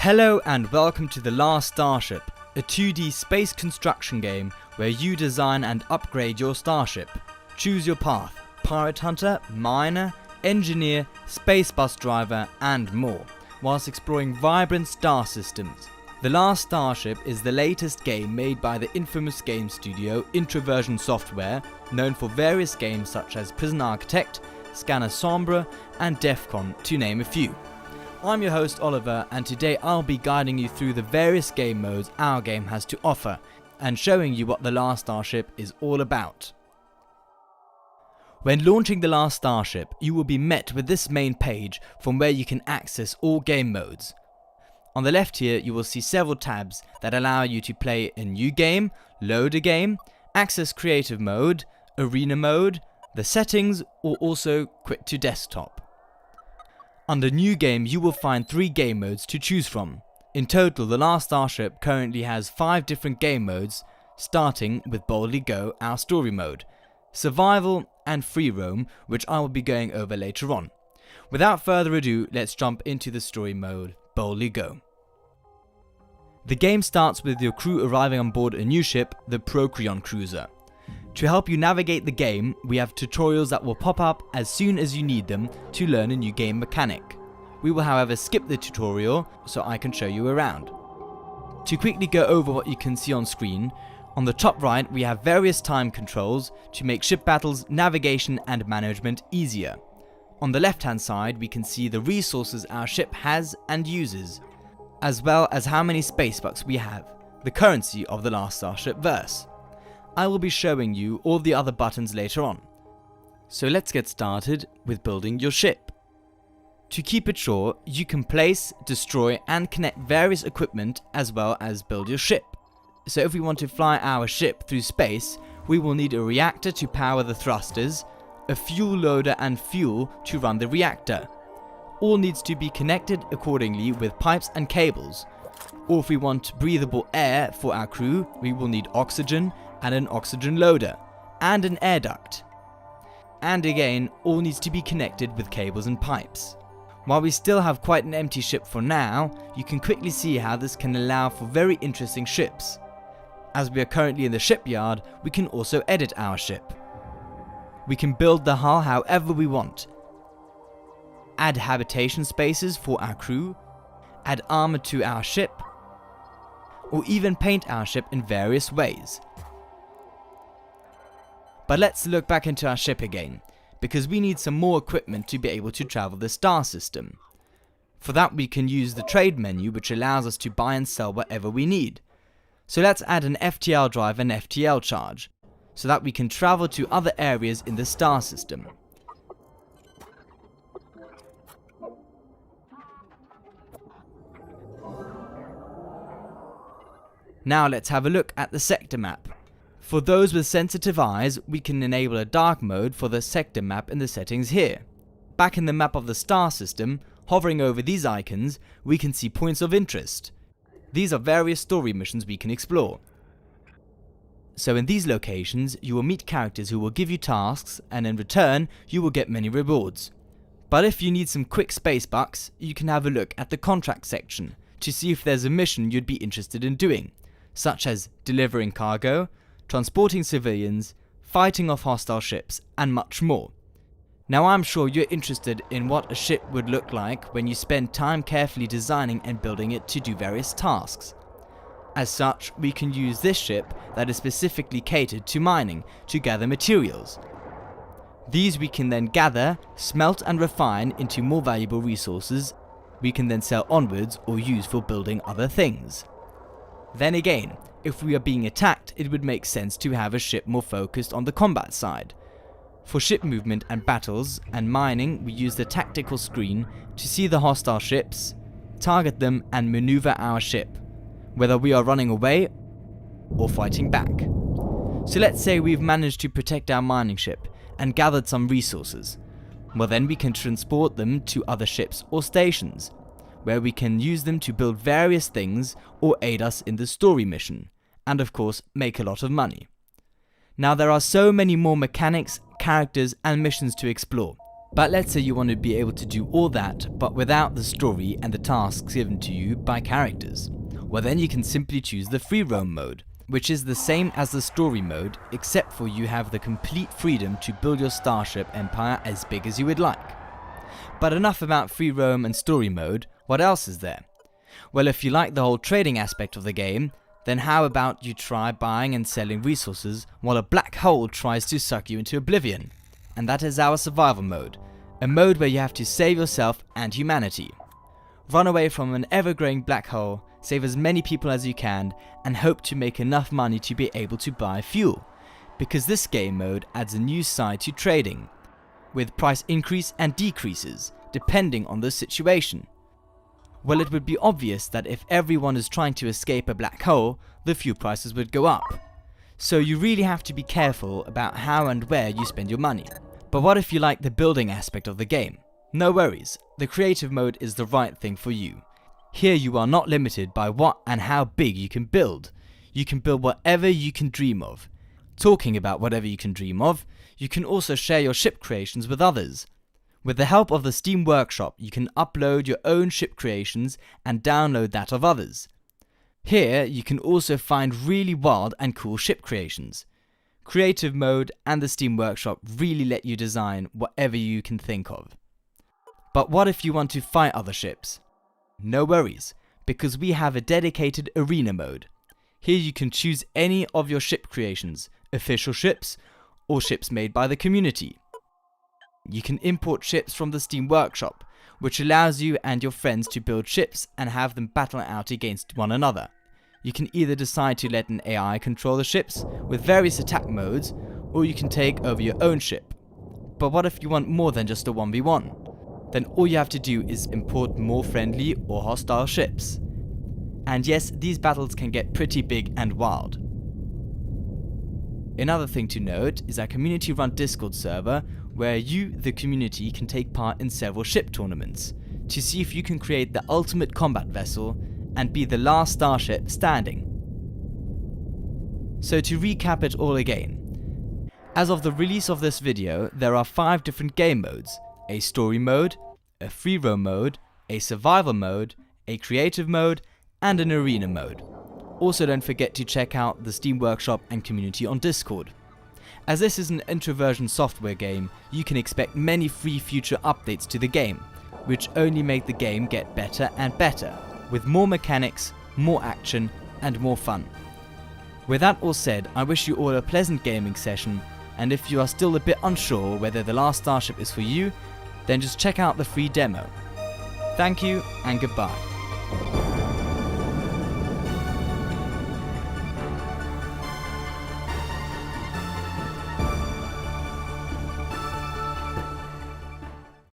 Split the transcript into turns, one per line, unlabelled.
Hello and welcome to The Last Starship, a 2D space construction game where you design and upgrade your starship. Choose your path: pirate hunter, miner, engineer, space bus driver and more, whilst exploring vibrant star systems. The Last Starship is the latest game made by the infamous game studio Introversion Software, known for various games such as Prison Architect, Scanner Sombre and Defcon, to name a few. I'm your host Oliver, and today I'll be guiding you through the various game modes our game has to offer and showing you what The Last Starship is all about. When launching The Last Starship, you will be met with this main page from where you can access all game modes. On the left here you will see several tabs that allow you to play a new game, load a game, access creative mode, arena mode, the settings, or also quit to desktop. Under New Game you will find 3 game modes to choose from. In total, The Last Starship currently has 5 different game modes, starting with Boldly Go, our story mode, Survival and Free Roam, which I will be going over later on. Without further ado, let's jump into the story mode, Boldly Go. The game starts with your crew arriving on board a new ship, the Procreon Cruiser. To help you navigate the game, we have tutorials that will pop up as soon as you need them to learn a new game mechanic. We will however skip the tutorial so I can show you around. To quickly go over what you can see on screen, on the top right we have various time controls to make ship battles, navigation and management easier. On the left hand side we can see the resources our ship has and uses, as well as how many space bucks we have, the currency of the Last Starship verse. I will be showing you all the other buttons later on. So let's get started with building your ship. To keep it short, you can place, destroy and connect various equipment as well as build your ship. So if we want to fly our ship through space, we will need a reactor to power the thrusters, a fuel loader and fuel to run the reactor. All needs to be connected accordingly with pipes and cables. Or if we want breathable air for our crew, we will need oxygen and an oxygen loader, and an air duct. And again, all needs to be connected with cables and pipes. While we still have quite an empty ship for now, you can quickly see how this can allow for very interesting ships. As we are currently in the shipyard, we can also edit our ship. We can build the hull however we want, add habitation spaces for our crew, add armor to our ship, or even paint our ship in various ways. But let's look back into our ship again, because we need some more equipment to be able to travel the star system. For that we can use the trade menu, which allows us to buy and sell whatever we need. So let's add an FTL drive and FTL charge, so that we can travel to other areas in the star system. Now let's have a look at the sector map. For those with sensitive eyes, we can enable a dark mode for the sector map in the settings here. Back in the map of the star system, hovering over these icons, we can see points of interest. These are various story missions we can explore. So in these locations, you will meet characters who will give you tasks, and in return, you will get many rewards. But if you need some quick space bucks, you can have a look at the contract section to see if there's a mission you'd be interested in doing, such as delivering cargo, transporting civilians, fighting off hostile ships, and much more. Now I'm sure you're interested in what a ship would look like when you spend time carefully designing and building it to do various tasks. As such, we can use this ship that is specifically catered to mining to gather materials. These we can then gather, smelt and refine into more valuable resources we can then sell onwards or use for building other things. Then again, if we are being attacked, it would make sense to have a ship more focused on the combat side. For ship movement and battles and mining, we use the tactical screen to see the hostile ships, target them and maneuver our ship, whether we are running away or fighting back. So let's say we've managed to protect our mining ship and gathered some resources. Well, then we can transport them to other ships or stations, where we can use them to build various things or aid us in the story mission, and of course make a lot of money. Now there are so many more mechanics, characters and missions to explore. But let's say you want to be able to do all that, but without the story and the tasks given to you by characters. Well, then you can simply choose the free roam mode, which is the same as the story mode, except for you have the complete freedom to build your Starship empire as big as you would like. But enough about free roam and story mode. What else is there? Well, if you like the whole trading aspect of the game, then how about you try buying and selling resources while a black hole tries to suck you into oblivion? And that is our survival mode, a mode where you have to save yourself and humanity. Run away from an ever-growing black hole, save as many people as you can, and hope to make enough money to be able to buy fuel. Because this game mode adds a new side to trading, with price increase and decreases, depending on the situation. Well, it would be obvious that if everyone is trying to escape a black hole, the fuel prices would go up. So you really have to be careful about how and where you spend your money. But what if you like the building aspect of the game? No worries, the creative mode is the right thing for you. Here you are not limited by what and how big you can build. You can build whatever you can dream of. Talking about whatever you can dream of, you can also share your ship creations with others. With the help of the Steam Workshop, you can upload your own ship creations and download that of others. Here you can also find really wild and cool ship creations. Creative mode and the Steam Workshop really let you design whatever you can think of. But what if you want to fight other ships? No worries, because we have a dedicated arena mode. Here you can choose any of your ship creations, official ships, or ships made by the community. You can import ships from the Steam Workshop, which allows you and your friends to build ships and have them battle out against one another. You can either decide to let an AI control the ships with various attack modes, or you can take over your own ship. But what if you want more than just a 1v1? Then all you have to do is import more friendly or hostile ships. And yes, these battles can get pretty big and wild. Another thing to note is our community-run Discord server, where you, the community, can take part in several ship tournaments to see if you can create the ultimate combat vessel and be the last starship standing. So to recap it all again, as of the release of this video, there are 5 different game modes: a story mode, a free roam mode, a survival mode, a creative mode, and an arena mode. Also, don't forget to check out the Steam Workshop and community on Discord. As this is an introversion software game, you can expect many free future updates to the game, which only make the game get better and better, with more mechanics, more action, and more fun. With that all said, I wish you all a pleasant gaming session, and if you are still a bit unsure whether The Last Starship is for you, then just check out the free demo. Thank you and goodbye.